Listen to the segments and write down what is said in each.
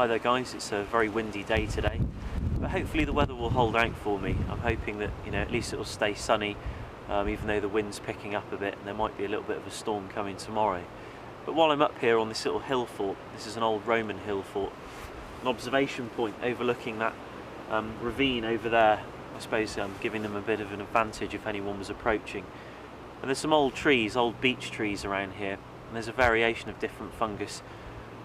Hi there guys, it's a very windy day today, but hopefully the weather will hold out for me. I'm hoping that, at least it will stay sunny, even though the wind's picking up a bit and there might be a little bit of a storm coming tomorrow. But while I'm up here on this little hill fort, this is an old Roman hill fort, an observation point overlooking that ravine over there, I suppose giving them a bit of an advantage if anyone was approaching. And there's some old trees, old beech trees around here, and there's a variation of different fungus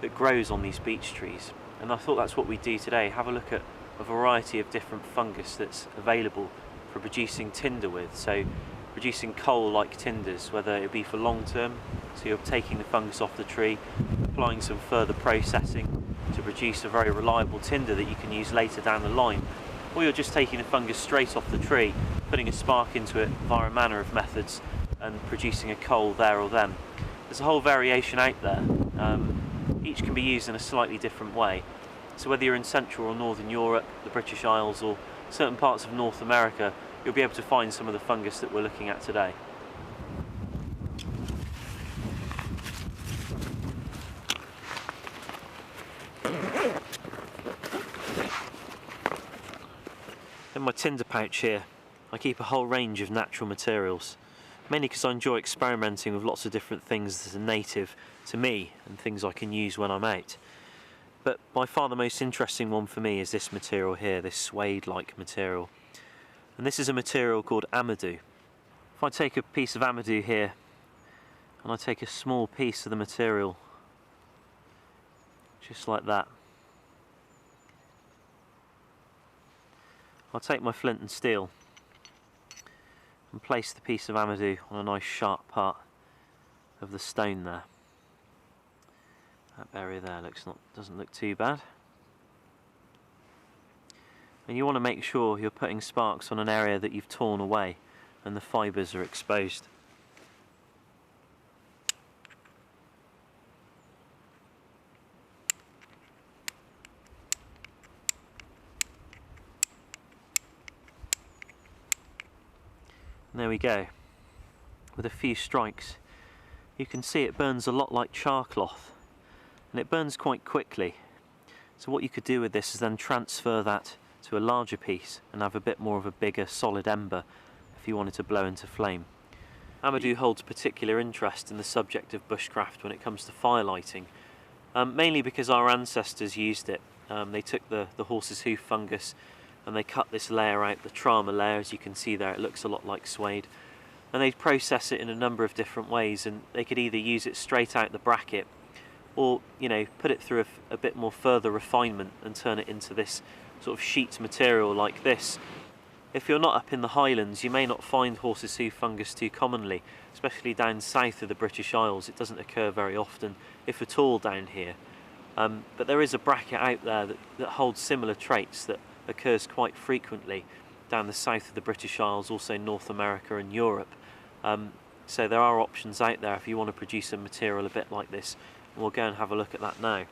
that grows on these beech trees. And I thought that's what we'd do today, have a look at a variety of different fungus that's available for producing tinder with. So producing coal-like tinders, whether it be for long term, so you're taking the fungus off the tree, applying some further processing to produce a very reliable tinder that you can use later down the line, or you're just taking the fungus straight off the tree, putting a spark into it via a manner of methods and producing a coal there or then. There's a whole variation out there. Each can be used in a slightly different way. So whether you're in Central or Northern Europe, the British Isles, or certain parts of North America, you'll be able to find some of the fungus that we're looking at today. In my tinder pouch here, I keep a whole range of natural materials, mainly because I enjoy experimenting with lots of different things that are native to me and things I can use when I'm out. But by far the most interesting one for me is this material here, this suede-like material. And this is a material called Amadou. If I take a piece of Amadou here, and I take a small piece of the material, just like that, I'll take my flint and steel and place the piece of Amadou on a nice sharp part of the stone there. That area there doesn't look too bad. And you want to make sure you're putting sparks on an area that you've torn away and the fibres are exposed. And there we go. With a few strikes, you can see it burns a lot like char cloth, and it burns quite quickly. So what you could do with this is then transfer that to a larger piece and have a bit more of a bigger solid ember if you wanted to blow into flame. Amadou holds particular interest in the subject of bushcraft when it comes to fire lighting, mainly because our ancestors used it. They took the horse's hoof fungus and they cut this layer out, the trauma layer, as you can see there. It looks a lot like suede, and they'd process it in a number of different ways, and they could either use it straight out the bracket or put it through a bit more further refinement and turn it into this sort of sheet material like this. If you're not up in the Highlands, you may not find horse's hoof fungus too commonly, especially down south of the British Isles. It doesn't occur very often, if at all, down here. But there is a bracket out there that holds similar traits that occurs quite frequently down the south of the British Isles, also North America and Europe. So there are options out there if you want to produce a material a bit like this, and we'll go and have a look at that now.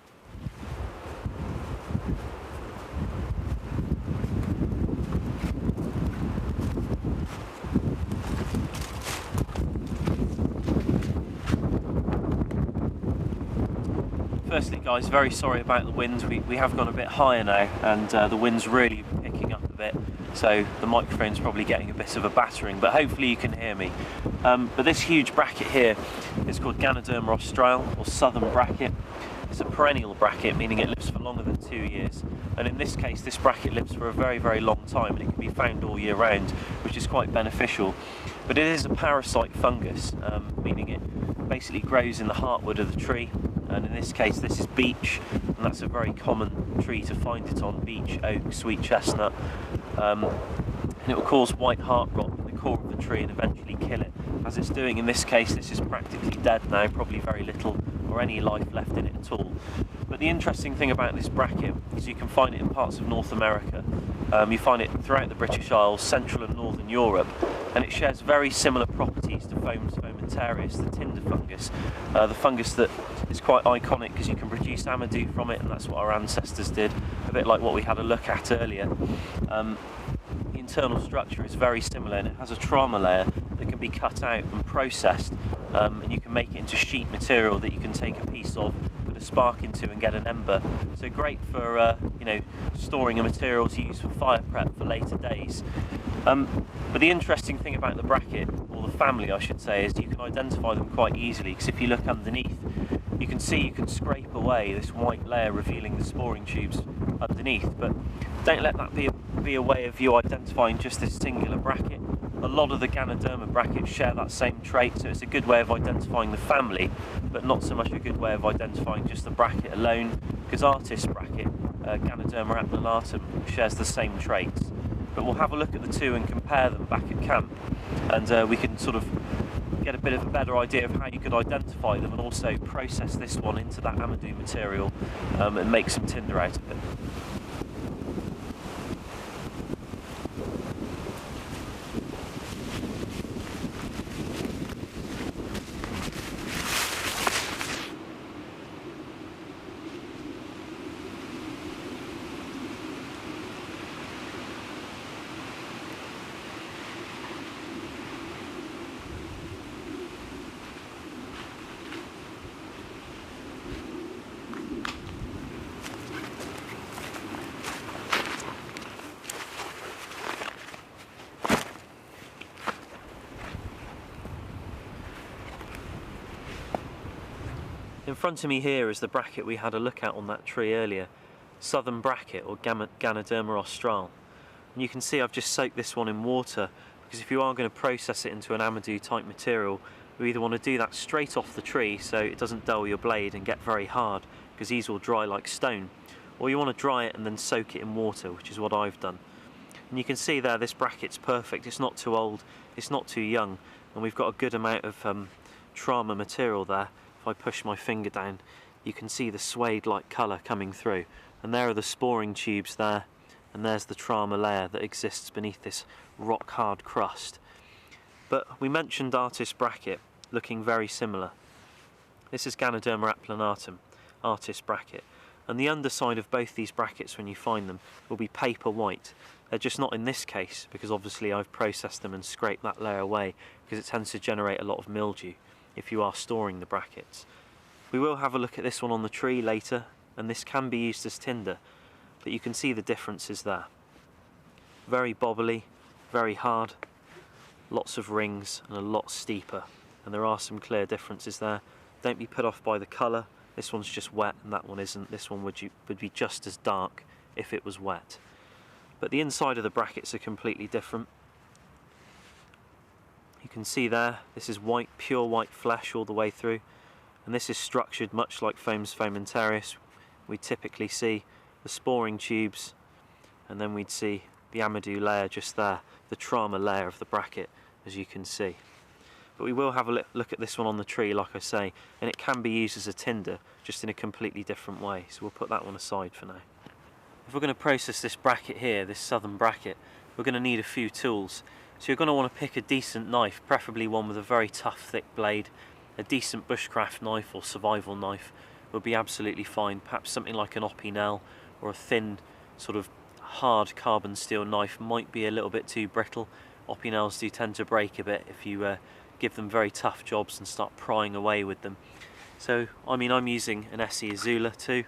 Firstly guys, very sorry about the wind. We have gone a bit higher now, and the wind's really picking up a bit, so the microphone's probably getting a bit of a battering, but hopefully you can hear me. But this huge bracket here is called Ganoderma australe, or southern bracket. It's a perennial bracket, meaning it lives for longer than 2 years, and in this case this bracket lives for a very, very long time, and it can be found all year round, which is quite beneficial. But it is a parasite fungus, meaning it basically grows in the heartwood of the tree, and in this case this is beech, and that's a very common tree to find it on: beech, oak, sweet chestnut, and it will cause white heart rot in the core of the tree and eventually kill it. As it's doing in this case, this is practically dead now, probably very little or any life left in it at all. But the interesting thing about this bracket is you can find it in parts of North America. You find it throughout the British Isles, Central and Northern Europe, and it shares very similar properties to Fomes fomentarius, the tinder fungus, the fungus that is quite iconic because you can produce Amadou from it, and that's what our ancestors did, a bit like what we had a look at earlier. The internal structure is very similar, and it has a trauma layer that can be cut out and processed, and you can make it into sheet material that you can take a piece of, put a spark into and get an ember. So great for you know, storing a material to use for fire prep for later days. But the interesting thing about the bracket, or the family I should say, is you can identify them quite easily, because if you look underneath, you can see you can scrape away this white layer revealing the sporing tubes underneath. But don't let that be a way of you identifying just this singular bracket. A lot of the Ganoderma brackets share that same trait, so it's a good way of identifying the family, but not so much a good way of identifying just the bracket alone, because artist bracket, Ganoderma applanatum, shares the same traits. But we'll have a look at the two and compare them back at camp, and we can sort of get a bit of a better idea of how you could identify them, and also process this one into that Amadou material and make some tinder out of it. In front of me here is the bracket we had a look at on that tree earlier, Southern bracket, or Ganoderma austral. And you can see I've just soaked this one in water, because if you are going to process it into an Amadou type material, you either want to do that straight off the tree so it doesn't dull your blade and get very hard, because these will dry like stone, or you want to dry it and then soak it in water, which is what I've done. And you can see there this bracket's perfect, it's not too old, it's not too young, and we've got a good amount of trauma material there. If I push my finger down, you can see the suede-like colour coming through, and there are the sporing tubes there, and there's the trauma layer that exists beneath this rock-hard crust. But we mentioned artist bracket looking very similar. This is Ganoderma applanatum, artist bracket, and the underside of both these brackets when you find them will be paper white. They're just not in this case, because obviously I've processed them and scraped that layer away, because it tends to generate a lot of mildew if you are storing the brackets. We will have a look at this one on the tree later, and this can be used as tinder, but you can see the differences there. Very bobbly, very hard, lots of rings, and a lot steeper, and there are some clear differences there. Don't be put off by the colour. This one's just wet and that one isn't. This one would be just as dark if it was wet. But the inside of the brackets are completely different. You can see there, this is white, pure white flesh all the way through, and this is structured much like Fomes fomentarius. We typically see the sporing tubes, and then we'd see the Amadou layer just there, the trauma layer of the bracket, as you can see. But we will have a look at this one on the tree, like I say, and it can be used as a tinder, just in a completely different way, so we'll put that one aside for now. If we're going to process this bracket here, this southern bracket, we're going to need a few tools. So you're going to want to pick a decent knife, preferably one with a very tough, thick blade. A decent bushcraft knife or survival knife would be absolutely fine. Perhaps something like an Opinel, or a thin, sort of hard carbon steel knife might be a little bit too brittle. Opinels do tend to break a bit if you give them very tough jobs and start prying away with them. So, I mean, I'm using an SE Azula too.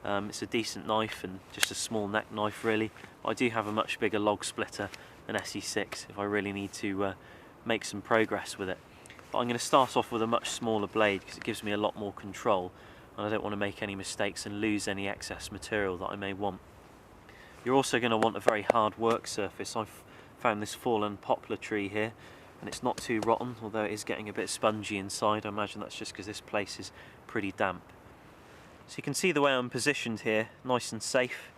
It's a decent knife and just a small neck knife really. I do have a much bigger log splitter, an SE6, if I really need to make some progress with it. But I'm going to start off with a much smaller blade because it gives me a lot more control, and I don't want to make any mistakes and lose any excess material that I may want. You're also going to want a very hard work surface. I've found this fallen poplar tree here, and it's not too rotten, although it is getting a bit spongy inside. I imagine that's just because this place is pretty damp. So you can see the way I'm positioned here, nice and safe.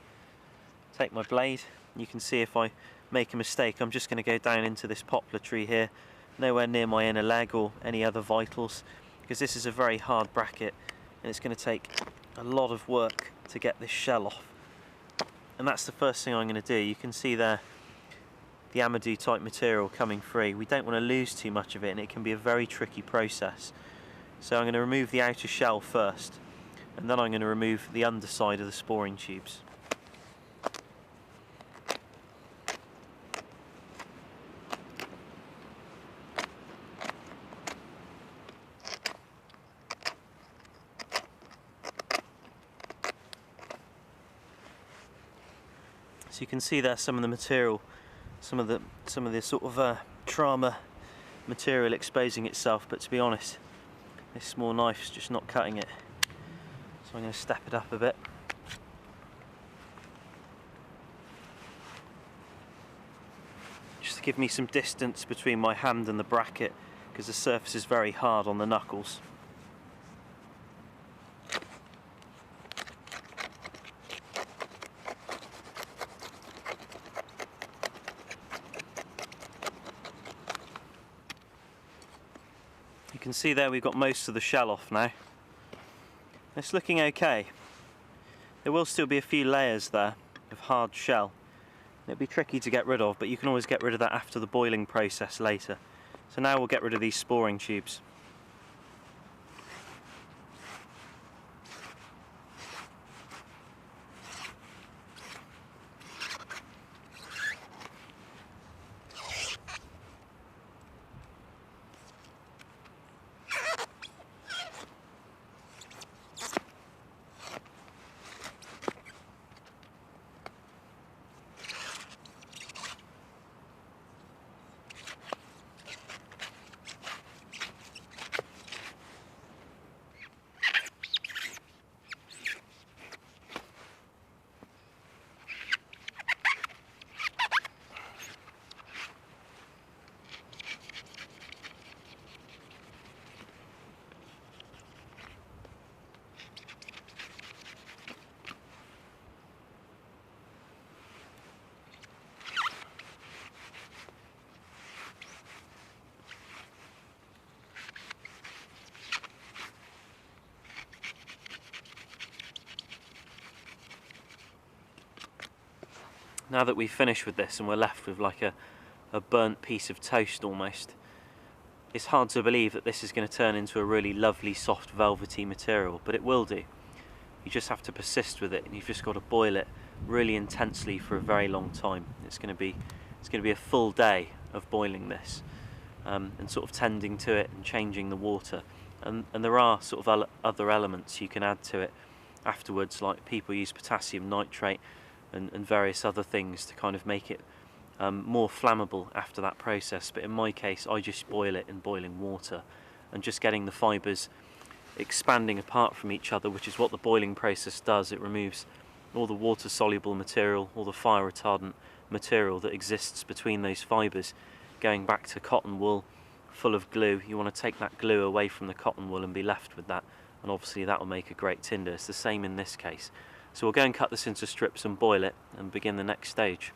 Take my blade, you can see if I make a mistake, I'm just going to go down into this poplar tree here, nowhere near my inner leg or any other vitals, because this is a very hard bracket and it's going to take a lot of work to get this shell off. And that's the first thing I'm going to do. You can see there the Amadou type material coming free. We don't want to lose too much of it, and it can be a very tricky process. So I'm going to remove the outer shell first, and then I'm going to remove the underside of the sporing tubes. So you can see there some of the material, some of the sort of trauma material exposing itself, but to be honest, this small knife's just not cutting it. So I'm going to step it up a bit. Just to give me some distance between my hand and the bracket, because the surface is very hard on the knuckles. You can see there we've got most of the shell off now. It's looking okay. There will still be a few layers there of hard shell. It'll be tricky to get rid of, but you can always get rid of that after the boiling process later. So now we'll get rid of these sporing tubes. Now that we've finished with this and we're left with like a burnt piece of toast almost, it's hard to believe that this is going to turn into a really lovely soft velvety material, but it will do. You just have to persist with it, and you've just got to boil it really intensely for a very long time. It's going to be a full day of boiling this and sort of tending to it and changing the water, and there are sort of other elements you can add to it afterwards, like people use potassium nitrate and various other things to kind of make it more flammable after that process. But in my case, I just boil it in boiling water, and just getting the fibres expanding apart from each other, which is what the boiling process does. It removes all the water soluble material, all the fire retardant material that exists between those fibres. Going back to cotton wool full of glue, you want to take that glue away from the cotton wool and be left with that, and obviously that will make a great tinder. It's the same in this case. So we'll go and cut this into strips and boil it and begin the next stage.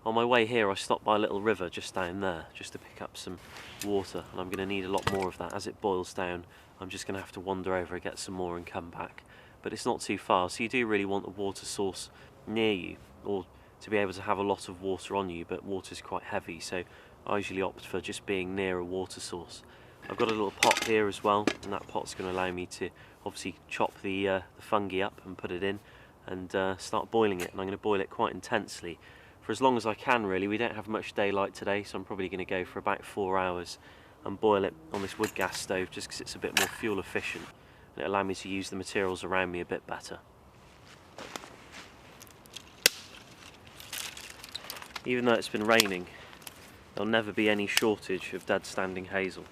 On my way here I stopped by a little river just down there just to pick up some water, and I'm going to need a lot more of that. As it boils down, I'm just going to have to wander over and get some more and come back. But it's not too far, so you do really want a water source near you, or to be able to have a lot of water on you, but water's quite heavy, so I usually opt for just being near a water source. I've got a little pot here as well, and that pot's going to allow me to obviously chop the fungi up and put it in and start boiling it, and I'm going to boil it quite intensely for as long as I can really. We don't have much daylight today, so I'm probably going to go for about 4 hours and boil it on this wood gas stove just because it's a bit more fuel efficient and it'll allow me to use the materials around me a bit better. Even though it's been raining, there'll never be any shortage of dead standing hazel.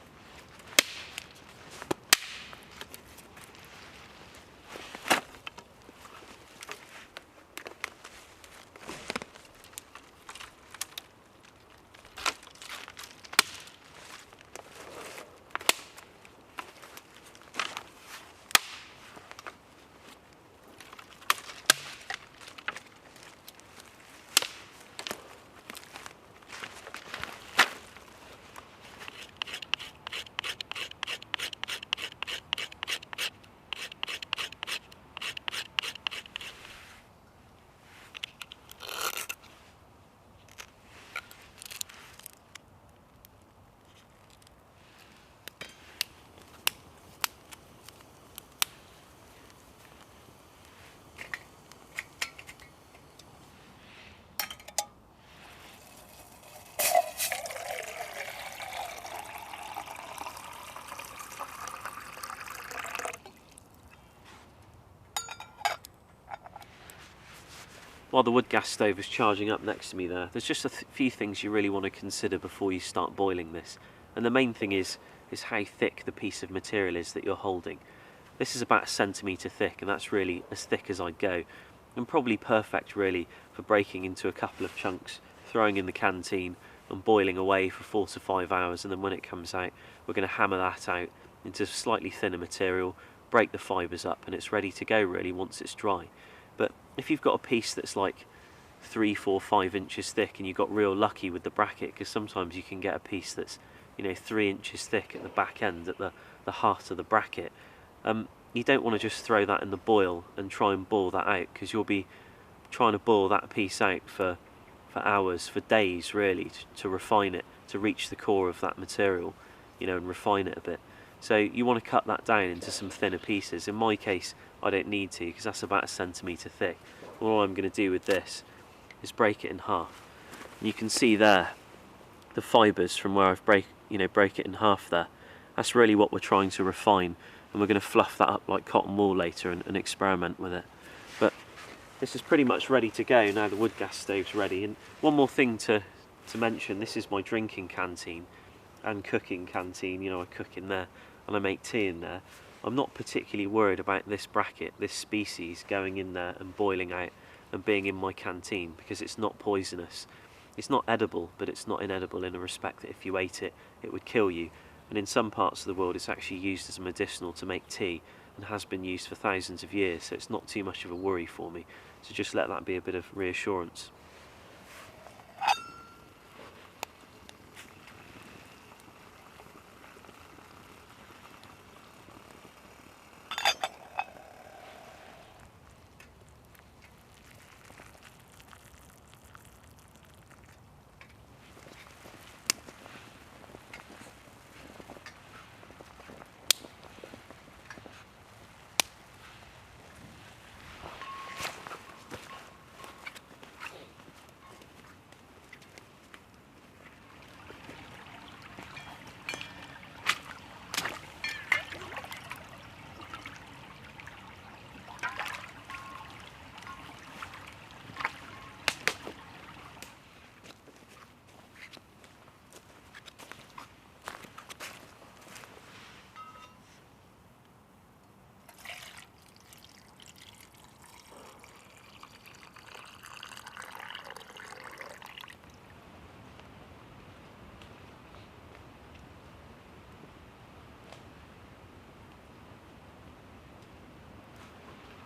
while the wood gas stove is charging up next to me there's just a few things you really want to consider before you start boiling this. And the main thing is how thick the piece of material is that you're holding. This is about 1 centimetre thick, and that's really as thick as I'd go, and probably perfect really for breaking into a couple of chunks, throwing in the canteen and boiling away for 4 to 5 hours, and then when it comes out we're going to hammer that out into slightly thinner material, break the fibres up, and it's ready to go really once it's dry. But if you've got a piece that's like 3, 4, 5 inches thick, and you got real lucky with the bracket, because sometimes you can get a piece that's 3 inches thick at the back end, at the heart of the bracket, you don't want to just throw that in the boil and try and boil that out, because you'll be trying to boil that piece out for hours, for days really, to refine it, to reach the core of that material, and refine it a bit. So you want to cut that down into some thinner pieces. In my case, I don't need to, because that's about 1 centimetre thick. All I'm going to do with this is break it in half. And you can see there the fibres from where I've broke it in half there. That's really what we're trying to refine, and we're going to fluff that up like cotton wool later and experiment with it. But this is pretty much ready to go now the wood gas stove's ready. And one more thing to mention, this is my drinking canteen and cooking canteen. I cook in there and I make tea in there. I'm not particularly worried about this bracket, this species, going in there and boiling out and being in my canteen, because it's not poisonous. It's not edible, but it's not inedible in a respect that if you ate it, it would kill you. And in some parts of the world it's actually used as a medicinal to make tea, and has been used for thousands of years, so it's not too much of a worry for me. So just let that be a bit of reassurance.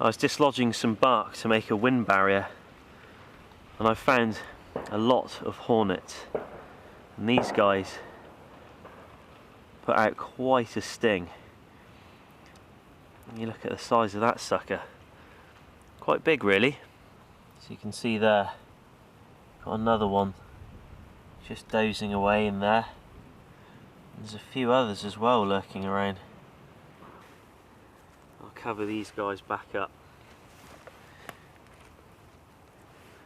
I was dislodging some bark to make a wind barrier, and I found a lot of hornets, and these guys put out quite a sting. And you look at the size of that sucker, quite big really. So you can see there, got another one just dozing away in there. There's a few others as well lurking around. I'll cover these guys back up.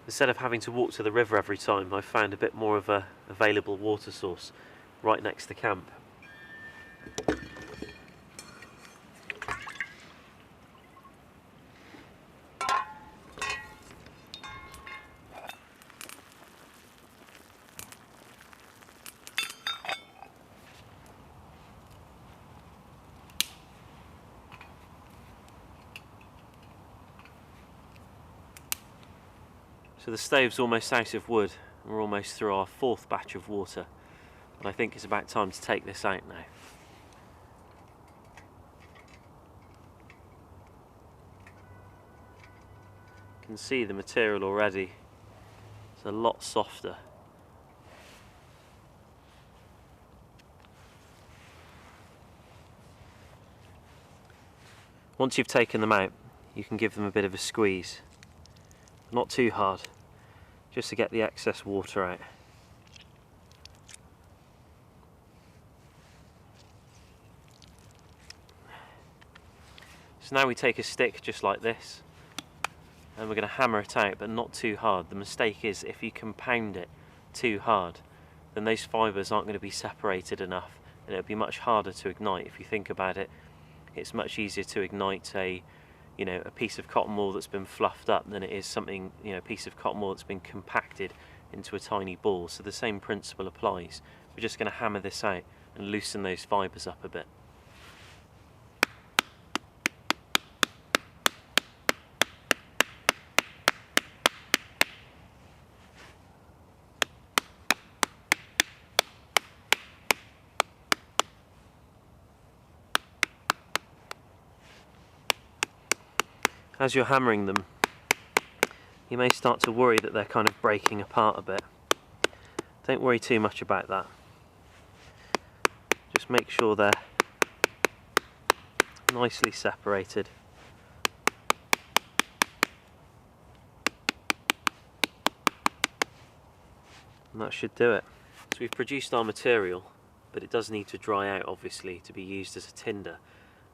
Instead of having to walk to the river every time, I've found a bit more of a available water source right next to camp. So the stove's almost out of wood, and we're almost through our 4th batch of water, and I think it's about time to take this out now. You can see the material already, it's a lot softer. Once you've taken them out, you can give them a bit of a squeeze. Not too hard, just to get the excess water out. So now we take a stick just like this, and we're going to hammer it out, but not too hard. The mistake is if you compound it too hard, then those fibres aren't going to be separated enough, and it'll be much harder to ignite. If you think about it, it's much easier to ignite a you know, a piece of cotton wool that's been fluffed up than it is something, you know, a piece of cotton wool that's been compacted into a tiny ball. So the same principle applies. We're just going to hammer this out and loosen those fibres up a bit. As you're hammering them, you may start to worry that they're kind of breaking apart a bit. Don't worry too much about that. Just make sure they're nicely separated. And that should do it. So we've produced our material, but it does need to dry out obviously to be used as a tinder.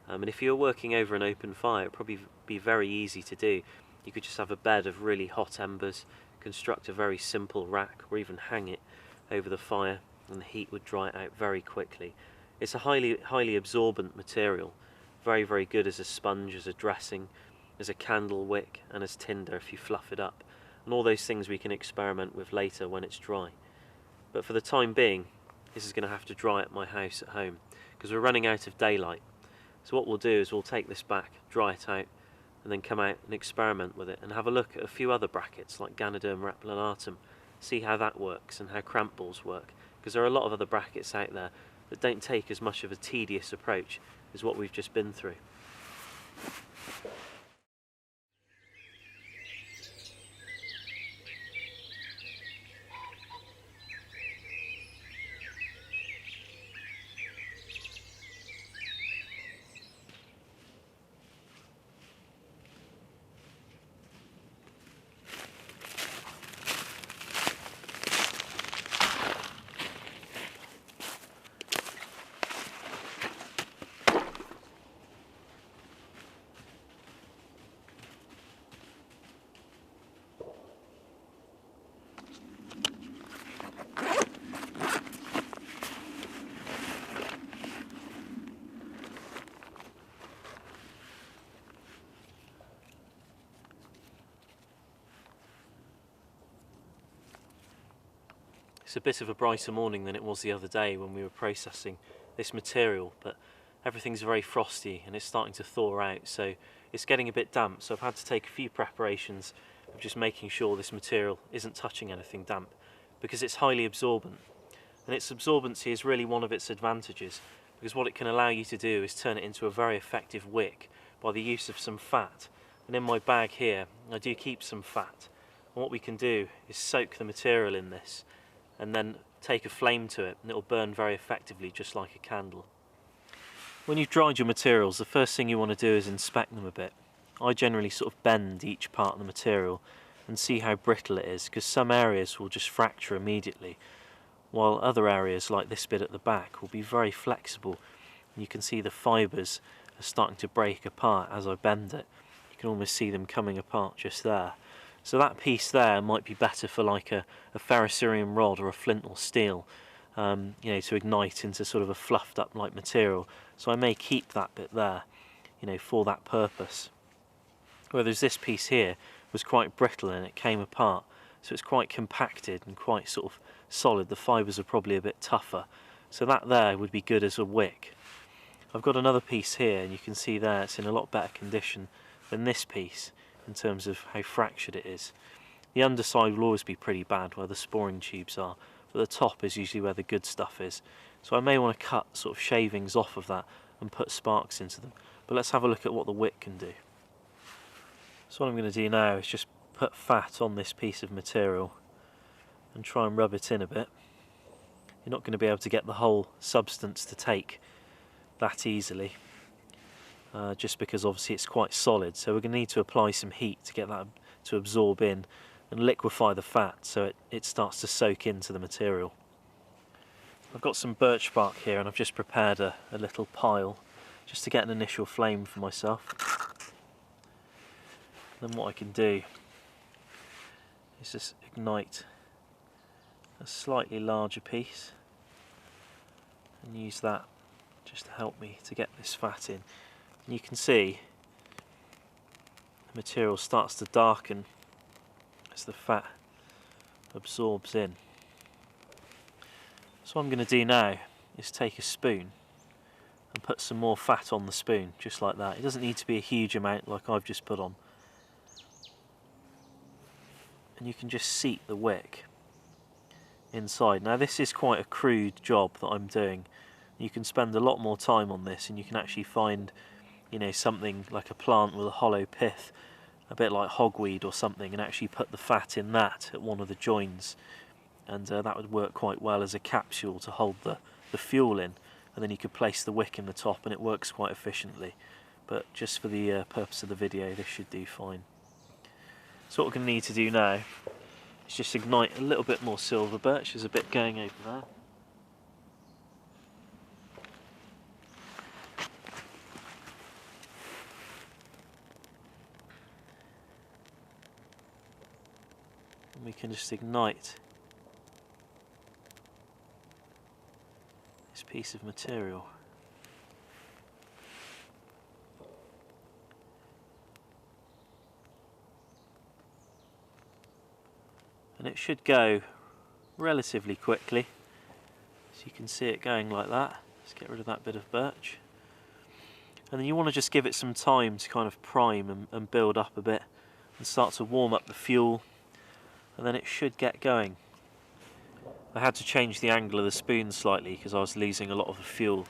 And if you're working over an open fire, it'd probably be very easy to do. You could just have a bed of really hot embers, construct a very simple rack, or even hang it over the fire, and the heat would dry it out very quickly. It's a highly absorbent material, very good as a sponge, as a dressing, as a candle wick, and as tinder if you fluff it up. And all those things we can experiment with later when it's dry. But for the time being, this is going to have to dry at my house at home, because we're running out of daylight. So what we'll do is we'll take this back, dry it out, and then come out and experiment with it and have a look at a few other brackets like Ganoderma replanatum, see how that works and how cramp balls work, because there are a lot of other brackets out there that don't take as much of a tedious approach as what we've just been through. It's a bit of a brighter morning than it was the other day when we were processing this material, but everything's very frosty and it's starting to thaw out, so it's getting a bit damp. So I've had to take a few preparations of just making sure this material isn't touching anything damp, because it's highly absorbent. And its absorbency is really one of its advantages, because what it can allow you to do is turn it into a very effective wick by the use of some fat. And in my bag here I do keep some fat, and what we can do is soak the material in this and then take a flame to it, and it will burn very effectively just like a candle. When you've dried your materials, the first thing you want to do is inspect them a bit. I generally sort of bend each part of the material and see how brittle it is, because some areas will just fracture immediately, while other areas like this bit at the back will be very flexible. You can see the fibres are starting to break apart as I bend it. You can almost see them coming apart just there. So that piece there might be better for like a ferrocerium rod or a flint or steel, you know, to ignite into sort of a fluffed up like material. So I may keep that bit there, you know, for that purpose. Whereas this piece here was quite brittle and it came apart, so it's quite compacted and quite sort of solid. The fibres are probably a bit tougher, so that there would be good as a wick. I've got another piece here, and you can see there it's in a lot better condition than this piece in terms of how fractured it is. The underside will always be pretty bad where the sporing tubes are, but the top is usually where the good stuff is. So I may want to cut sort of shavings off of that and put sparks into them. But let's have a look at what the wick can do. So what I'm going to do now is just put fat on this piece of material and try and rub it in a bit. You're not going to be able to get the whole substance to take that easily, just because obviously it's quite solid, so we're going to need to apply some heat to get that to absorb in and liquefy the fat so it starts to soak into the material. I've got some birch bark here and I've just prepared a little pile just to get an initial flame for myself. Then what I can do is just ignite a slightly larger piece and use that just to help me to get this fat in. And you can see the material starts to darken as the fat absorbs in. So what I'm going to do now is take a spoon and put some more fat on the spoon, just like that. It doesn't need to be a huge amount like I've just put on. And you can just seat the wick inside. Now this is quite a crude job that I'm doing. You can spend a lot more time on this and you can actually find, you know, something like a plant with a hollow pith, a bit like hogweed or something, and actually put the fat in that at one of the joins, and that would work quite well as a capsule to hold the fuel in, and then you could place the wick in the top and it works quite efficiently. But just for the purpose of the video, this should do fine. So what we're going to need to do now is just ignite a little bit more silver birch. There's a bit going over there. And we can just ignite this piece of material. And it should go relatively quickly, so you can see it going like that. Let's get rid of that bit of birch. And then you want to just give it some time to kind of prime and build up a bit and start to warm up the fuel, and then it should get going. I had to change the angle of the spoon slightly because I was losing a lot of the fuel,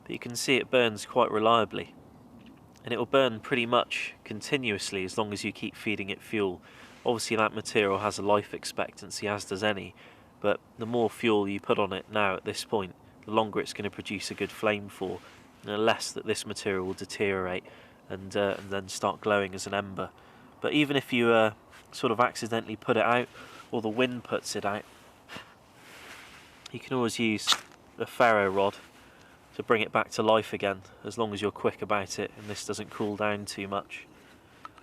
but you can see it burns quite reliably, and it will burn pretty much continuously as long as you keep feeding it fuel. Obviously that material has a life expectancy, as does any, but the more fuel you put on it now at this point, the longer it's going to produce a good flame for, and the less that this material will deteriorate and then start glowing as an ember. But even if you sort of accidentally put it out, or the wind puts it out, you can always use a ferro rod to bring it back to life again, as long as you're quick about it and this doesn't cool down too much.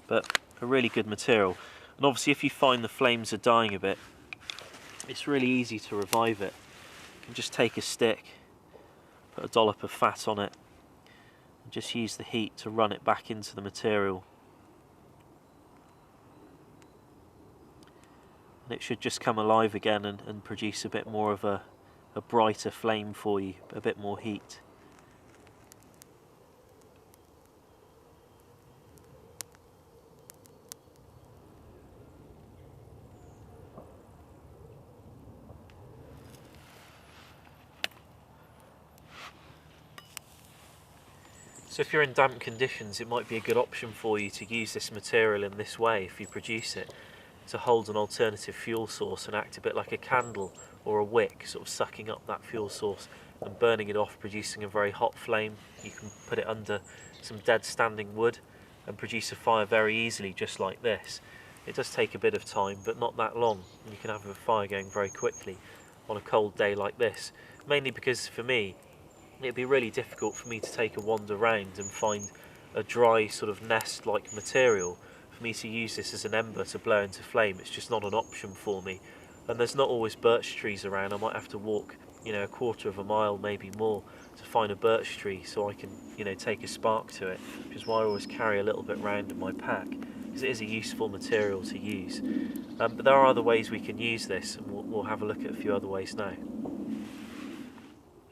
But a really good material. And obviously if you find the flames are dying a bit, it's really easy to revive it. You can just take a stick, put a dollop of fat on it, and just use the heat to run it back into the material. And it should just come alive again and produce a bit more of a brighter flame for you, a bit more heat. So if you're in damp conditions, it might be a good option for you to use this material in this way if you produce it, to hold an alternative fuel source and act a bit like a candle or a wick, sort of sucking up that fuel source and burning it off, producing a very hot flame. You can put it under some dead standing wood and produce a fire very easily, just like this. It does take a bit of time, but not that long, and you can have a fire going very quickly on a cold day like this. Mainly because for me, it'd be really difficult for me to take a wander round and find a dry sort of nest-like material. For me to use this as an ember to blow into flame, it's just not an option for me. And there's not always birch trees around. I might have to walk, you know, a quarter of a mile, maybe more, to find a birch tree so I can, you know, take a spark to it, which is why I always carry a little bit round in my pack, because it is a useful material to use. But there are other ways we can use this, and we'll have a look at a few other ways now.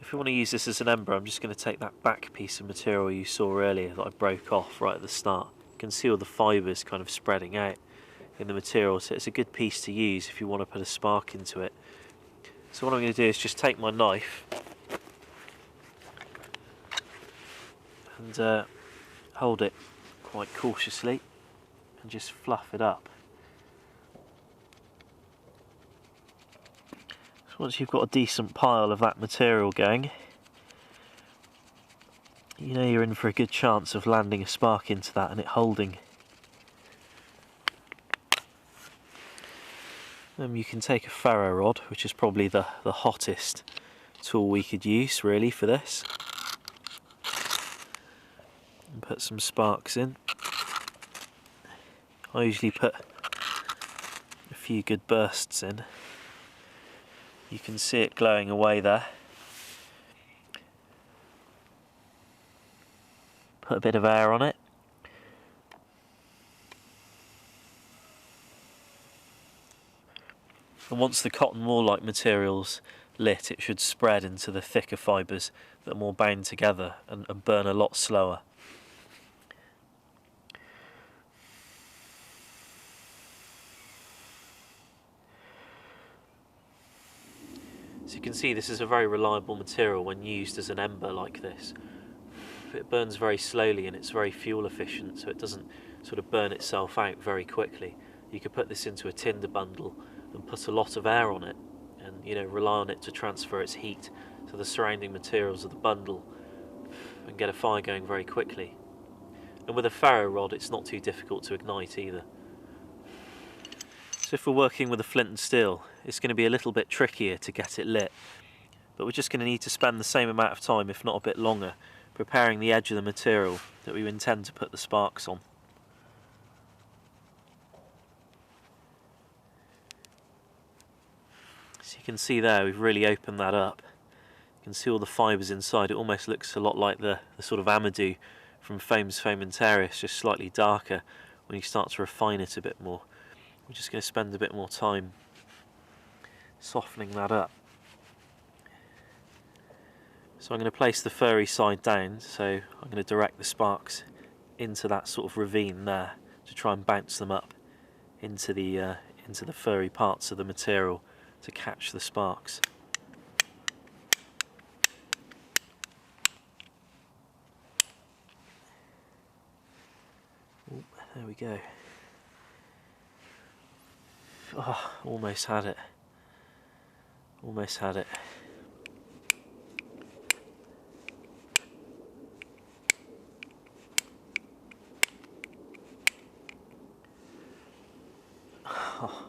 If you want to use this as an ember, I'm just going to take that back piece of material you saw earlier that I broke off right at the start. You can see all the fibres kind of spreading out in the material, so it's a good piece to use if you want to put a spark into it. So what I'm going to do is just take my knife and hold it quite cautiously and just fluff it up. Once you've got a decent pile of that material going, you know you're in for a good chance of landing a spark into that and it holding. Then you can take a ferro rod, which is probably the hottest tool we could use really for this, and put some sparks in. I usually put a few good bursts in. You can see it glowing away there. Put a bit of air on it. And once the cotton wool-like material's lit, it should spread into the thicker fibres that are more bound together and burn a lot slower. So you can see this is a very reliable material when used as an ember like this. It burns very slowly and it's very fuel efficient, so it doesn't sort of burn itself out very quickly. You could put this into a tinder bundle and put a lot of air on it and, you know, rely on it to transfer its heat to the surrounding materials of the bundle and get a fire going very quickly. And with a ferro rod it's not too difficult to ignite either. So if we're working with a flint and steel, it's going to be a little bit trickier to get it lit, but we're just going to need to spend the same amount of time, if not a bit longer, preparing the edge of the material that we intend to put the sparks on. So you can see there, we've really opened that up. You can see all the fibres inside. It almost looks a lot like the sort of Amadou from Foam's Fomentarius, it's just slightly darker when you start to refine it a bit more. We're just going to spend a bit more time softening that up. So I'm going to place the furry side down, so I'm going to direct the sparks into that sort of ravine there to try and bounce them up into the furry parts of the material to catch the sparks. Ooh, there we go. Oh, almost had it. Almost had it. Oh.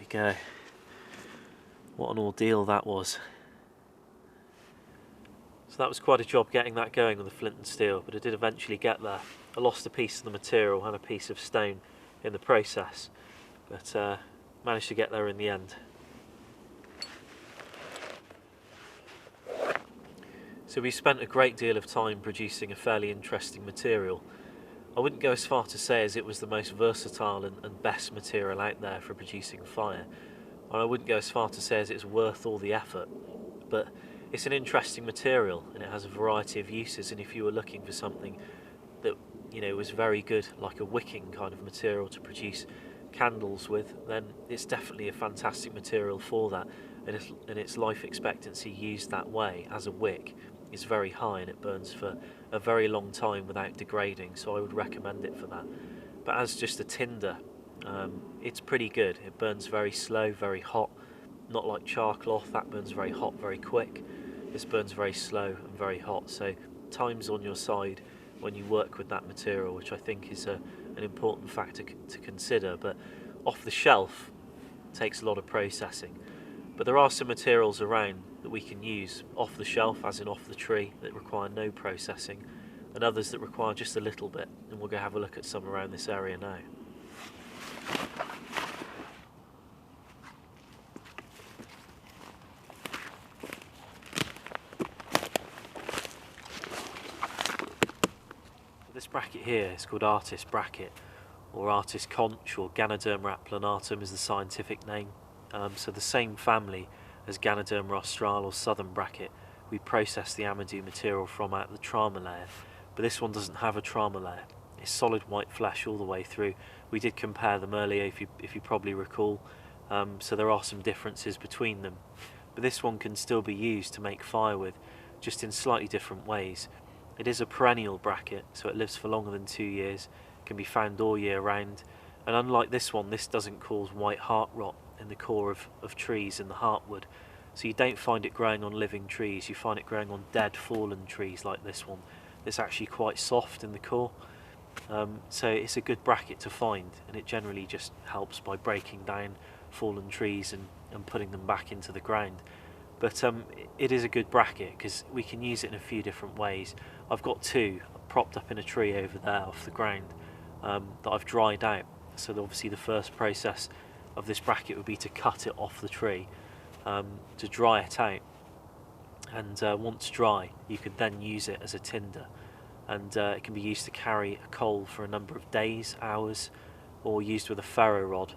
Go. What an ordeal that was. So that was quite a job getting that going with the flint and steel, but I did eventually get there. I lost a piece of the material and a piece of stone in the process, but managed to get there in the end. So we spent a great deal of time producing a fairly interesting material. I wouldn't go as far to say as it was the most versatile and best material out there for producing fire, and I wouldn't go as far to say as it's worth all the effort, but it's an interesting material and it has a variety of uses, and if you were looking for something that, you know, was very good, like a wicking kind of material to produce candles with, then it's definitely a fantastic material for that, and its life expectancy used that way as a wick is very high and it burns for a very long time without degrading, so I would recommend it for that. But as just a tinder, it's pretty good. It burns very slow, very hot, not like char cloth, that burns very hot very quick. This burns very slow and very hot, so time's on your side when you work with that material, which I think is an important factor to consider. But off the shelf takes a lot of processing, but there are some materials around that we can use off the shelf, as in off the tree, that require no processing, and others that require just a little bit, and we'll go have a look at some around this area now. This bracket here is called artist bracket, or artist conch, or Ganoderma applanatum is the scientific name. So the same family as Ganoderma australe or southern bracket. We process the Amadou material from out the trauma layer, but this one doesn't have a trauma layer. It's solid white flesh all the way through. We did compare them earlier, if you probably recall, so there are some differences between them, but this one can still be used to make fire with, just in slightly different ways. It is a perennial bracket, so it lives for longer than 2 years, can be found all year round, and unlike this one, this doesn't cause white heart rot in the core of trees in the heartwood. So you don't find it growing on living trees, you find it growing on dead, fallen trees like this one. It's actually quite soft in the core. So it's a good bracket to find, and it generally just helps by breaking down fallen trees and putting them back into the ground. But it is a good bracket because we can use it in a few different ways. I've got two propped up in a tree over there off the ground that I've dried out. So obviously the first process of this bracket would be to cut it off the tree, to dry it out, and once dry you could then use it as a tinder, and it can be used to carry a coal for a number of days, hours, or used with a ferro rod.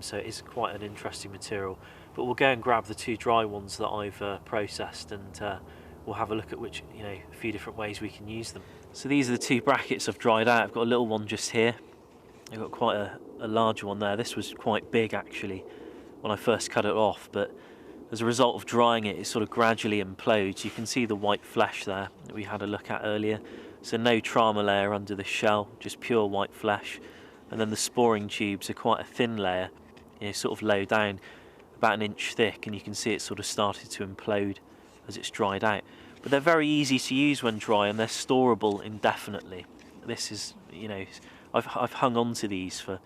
So it is quite an interesting material. But we'll go and grab the two dry ones that I've processed, and we'll have a look at which, a few different ways we can use them. So these are the two brackets I've dried out. I've got a little one just here. I've got quite a large one there. This was quite big actually when I first cut it off, but as a result of drying it, it sort of gradually implodes. You can see the white flesh there that we had a look at earlier. So no trauma layer under the shell, just pure white flesh. And then the sporing tubes are quite a thin layer, sort of low down, about an inch thick, and you can see it sort of started to implode as it's dried out. But they're very easy to use when dry, and they're storable indefinitely. This is, I've hung on to these for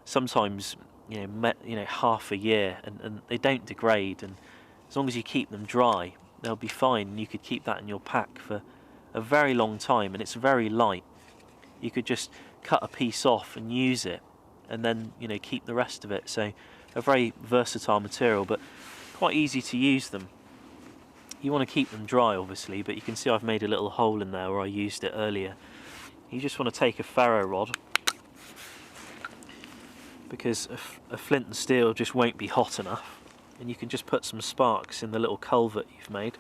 sometimes half a year, and they don't degrade, and as long as you keep them dry they'll be fine, and you could keep that in your pack for a very long time. And it's very light. You could just cut a piece off and use it, and then keep the rest of it. So a very versatile material, but quite easy to use them. You want to keep them dry obviously, but you can see I've made a little hole in there where I used it earlier. You just want to take a ferro rod, because a flint and steel just won't be hot enough, and you can just put some sparks in the little culvert you've made.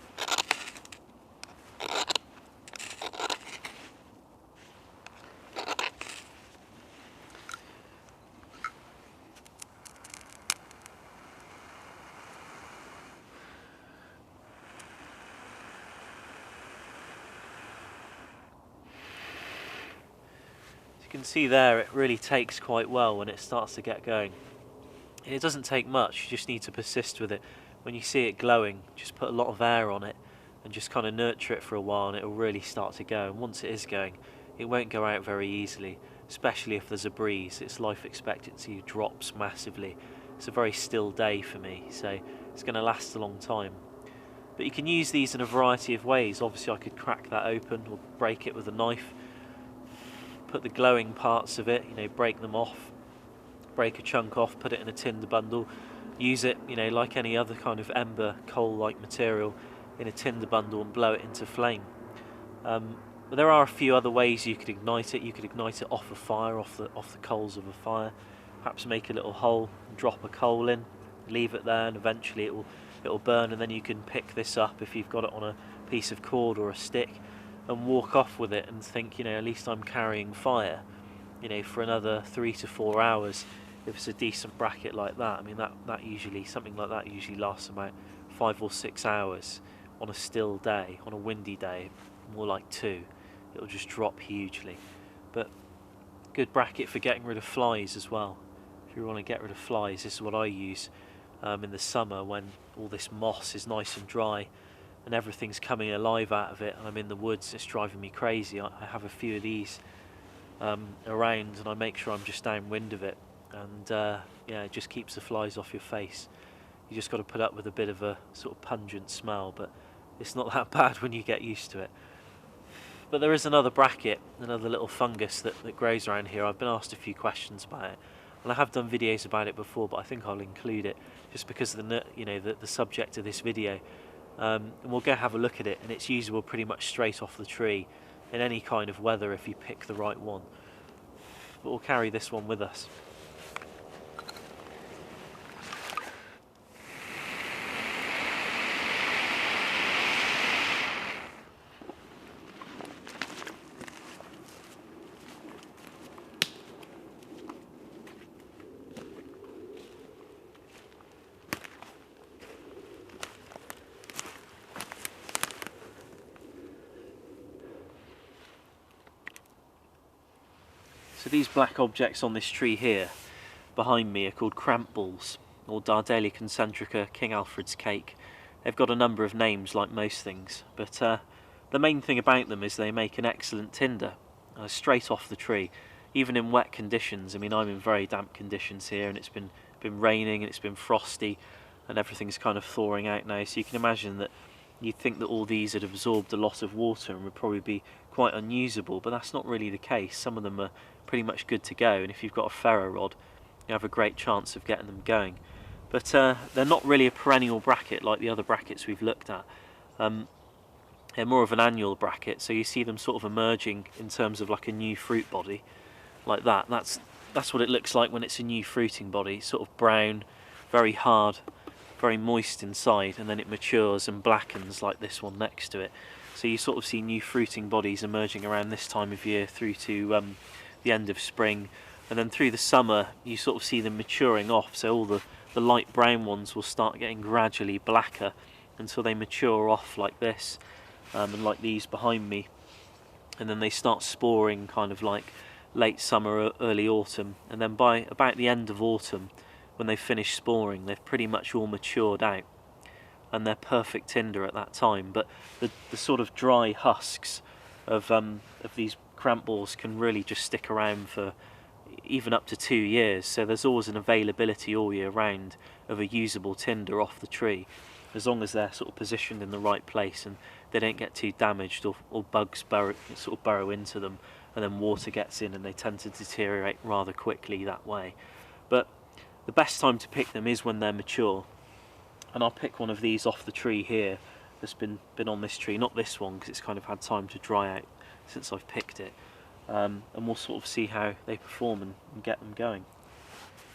You can see there it really takes quite well when it starts to get going. And it doesn't take much, you just need to persist with it. When you see it glowing, just put a lot of air on it and just kind of nurture it for a while, and it will really start to go. And once it is going, it won't go out very easily, especially if there's a breeze. Its life expectancy drops massively. It's a very still day for me, so it's going to last a long time. But you can use these in a variety of ways. Obviously I could crack that open or break it with a knife, put the glowing parts of it, break them off, break a chunk off, put it in a tinder bundle, use it, like any other kind of ember coal-like material, in a tinder bundle and blow it into flame. But there are a few other ways you could ignite it. You could ignite it off a fire, off the coals of a fire. Perhaps make a little hole, drop a coal in, leave it there, and eventually it will burn. And then you can pick this up if you've got it on a piece of cord or a stick, and walk off with it and think, at least I'm carrying fire, for another 3 to 4 hours. If it's a decent bracket like that, I mean that usually, something like that usually lasts about 5 or 6 hours on a still day. On a windy day, more like 2. It'll just drop hugely. But good bracket for getting rid of flies as well. If you want to get rid of flies, this is what I use in the summer when all this moss is nice and dry and everything's coming alive out of it, and I'm in the woods. It's driving me crazy. I have a few of these around, and I make sure I'm just downwind of it, and yeah, it just keeps the flies off your face. You just got to put up with a bit of a sort of pungent smell, but it's not that bad when you get used to it. But there is another bracket, another little fungus that grows around here. I've been asked a few questions about it, and I have done videos about it before, but I think I'll include it just because of the subject of this video. And we'll go have a look at it, and it's usable pretty much straight off the tree in any kind of weather if you pick the right one. But we'll carry this one with us. So these black objects on this tree here behind me are called cramp balls, or Dardalia concentrica, King Alfred's cake. They've got a number of names like most things, but the main thing about them is they make an excellent tinder straight off the tree, even in wet conditions. I mean, I'm in very damp conditions here, and it's been raining and it's been frosty and everything's kind of thawing out now, so you can imagine that you'd think that all these had absorbed a lot of water and would probably be quite unusable, but that's not really the case. Some of them are pretty much good to go, and if you've got a ferro rod, you have a great chance of getting them going. But they're not really a perennial bracket like the other brackets we've looked at. They're more of an annual bracket, so you see them sort of emerging in terms of like a new fruit body, like that. That's what it looks like when it's a new fruiting body. It's sort of brown, very hard, very moist inside, and then it matures and blackens like this one next to it. So you sort of see new fruiting bodies emerging around this time of year through to the end of spring, and then through the summer you sort of see them maturing off, so all the light brown ones will start getting gradually blacker until they mature off like this, and like these behind me, and then they start sporing kind of like late summer, early autumn, and then by about the end of autumn, when they finish sporing, they've pretty much all matured out, and they're perfect tinder at that time. But the sort of dry husks of these cramp balls can really just stick around for even up to 2 years, so there's always an availability all year round of a usable tinder off the tree, as long as they're sort of positioned in the right place and they don't get too damaged, or bugs burrow into them, and then water gets in and they tend to deteriorate rather quickly that way. But the best time to pick them is when they're mature, and I'll pick one of these off the tree here that's been on this tree, not this one because it's kind of had time to dry out since I've picked it, and we'll sort of see how they perform and get them going.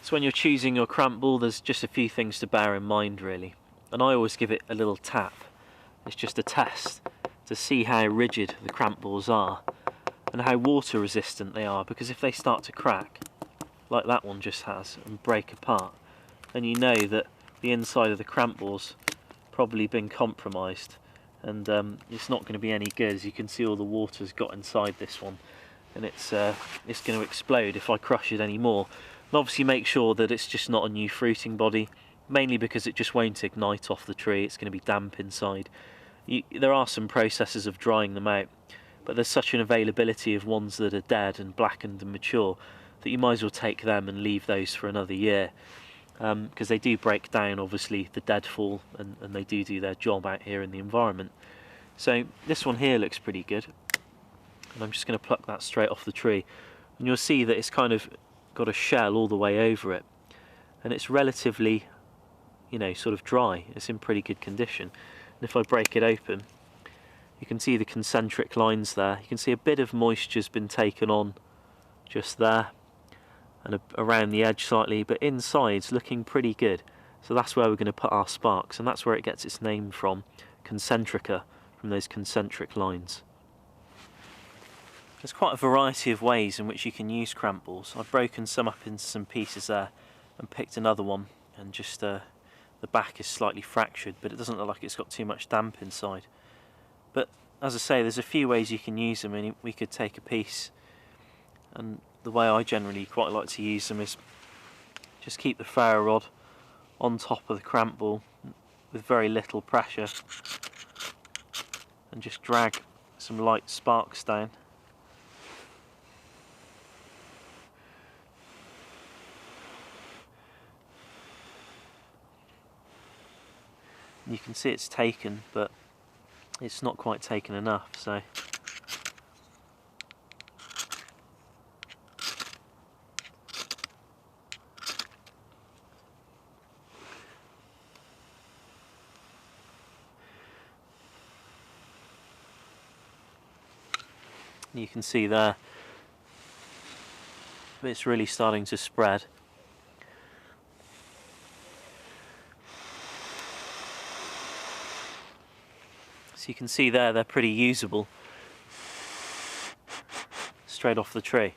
So when you're choosing your cramp ball, there's just a few things to bear in mind really, and I always give it a little tap. It's just a test to see how rigid the cramp balls are and how water resistant they are, because if they start to crack like that one just has and break apart, then you know that the inside of the cramp ball's probably been compromised, and it's not going to be any good. As you can see, all the water's got inside this one, and it's going to explode if I crush it anymore. And obviously make sure that it's just not a new fruiting body, mainly because it just won't ignite off the tree. It's going to be damp inside. There are some processes of drying them out, but there's such an availability of ones that are dead and blackened and mature that you might as well take them and leave those for another year, because they do break down, obviously, the deadfall, and they do their job out here in the environment. So this one here looks pretty good, and I'm just going to pluck that straight off the tree, and you'll see that it's kind of got a shell all the way over it, and it's relatively, you know, sort of dry. It's in pretty good condition. And if I break it open, you can see the concentric lines there. You can see a bit of moisture's been taken on just there and around the edge slightly, but inside's looking pretty good. So that's where we're going to put our sparks, and that's where it gets its name from, concentrica, from those concentric lines. There's quite a variety of ways in which you can use cramp balls. I've broken some up into some pieces there and picked another one, and just the back is slightly fractured, but it doesn't look like it's got too much damp inside. But as I say, there's a few ways you can use them, and we could take a piece, and the way I generally quite like to use them is just keep the ferro rod on top of the cramp ball with very little pressure and just drag some light sparks down. And you can see it's taken, but it's not quite taken enough, so you can see there, but it's really starting to spread. So you can see there, they're pretty usable straight off the tree.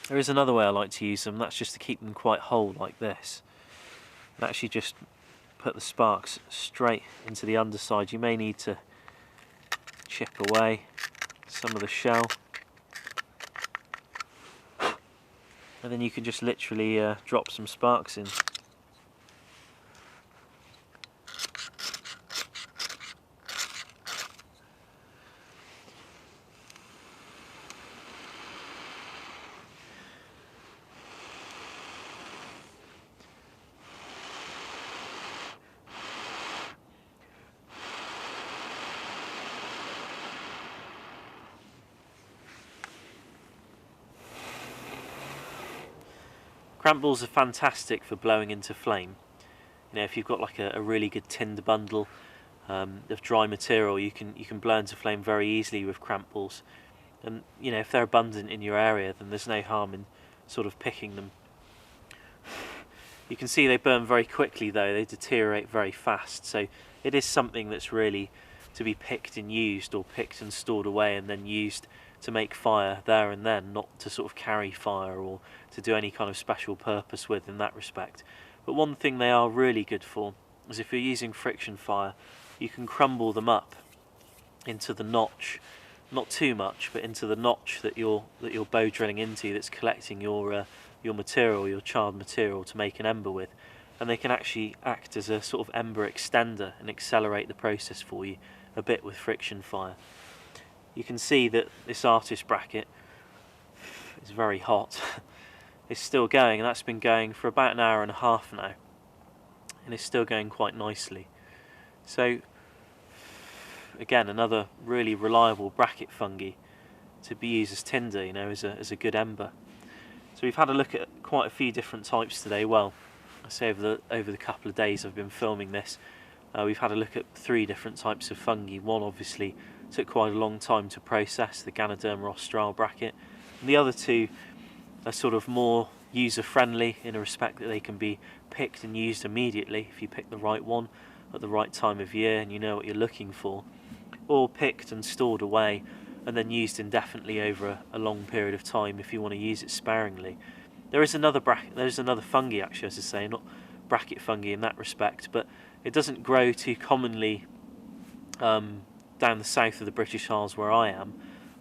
There is another way I like to use them, that's just to keep them quite whole like this, and actually just put the sparks straight into the underside. You may need to chip away some of the shell, and then you can just literally drop some sparks in. Cramp balls are fantastic for blowing into flame. You know, if you've got like a really good tinder bundle of dry material, you can blow into flame very easily with cramp balls. And you know, if they're abundant in your area, then there's no harm in sort of picking them. You can see they burn very quickly though, they deteriorate very fast, so it is something that's really to be picked and used, or picked and stored away and then used to make fire there and then, not to sort of carry fire or to do any kind of special purpose with in that respect. But one thing they are really good for is if you're using friction fire, you can crumble them up into the notch, not too much, but into the notch that you're bow drilling into, that's collecting your material, your charred material, to make an ember with, and they can actually act as a sort of ember extender and accelerate the process for you a bit with friction fire. You can see that this artist bracket is very hot. It's still going, and that's been going for about an hour and a half now, and it's still going quite nicely. So again, another really reliable bracket fungi to be used as tinder, you know, as a good ember. So we've had a look at quite a few different types today. Well, I say over the couple of days I've been filming this, we've had a look at 3 different types of fungi. One obviously took quite a long time to process, the Ganoderma australe bracket, and the other 2 are sort of more user-friendly in a respect that they can be picked and used immediately if you pick the right one at the right time of year and you know what you're looking for, or picked and stored away and then used indefinitely over a long period of time if you want to use it sparingly. There's another fungi actually, as I say, not bracket fungi in that respect, but it doesn't grow too commonly down the south of the British Isles where I am,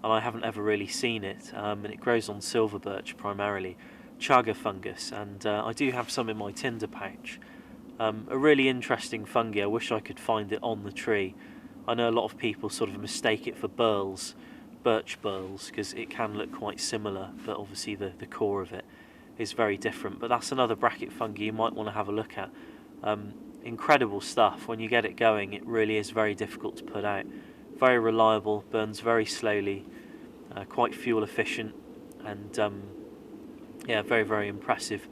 and I haven't ever really seen it, and it grows on silver birch primarily, chaga fungus, and I do have some in my tinder pouch. A really interesting fungi. I wish I could find it on the tree. I know a lot of people sort of mistake it for burls, birch burls, because it can look quite similar, but obviously the core of it is very different. But that's another bracket fungi you might want to have a look at. Incredible stuff. When you get it going, it really is very difficult to put out. Very reliable, burns very slowly, quite fuel efficient, and yeah, very, very impressive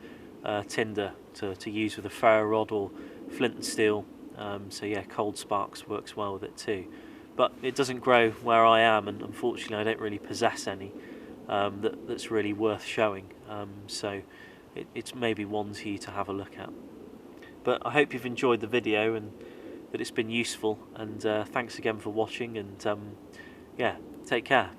tinder to use with a ferro rod or flint and steel. So yeah, cold sparks works well with it too. But it doesn't grow where I am, and unfortunately I don't really possess any that's really worth showing. So it's maybe one to you to have a look at. But I hope you've enjoyed the video and that it's been useful, and thanks again for watching, and yeah, take care.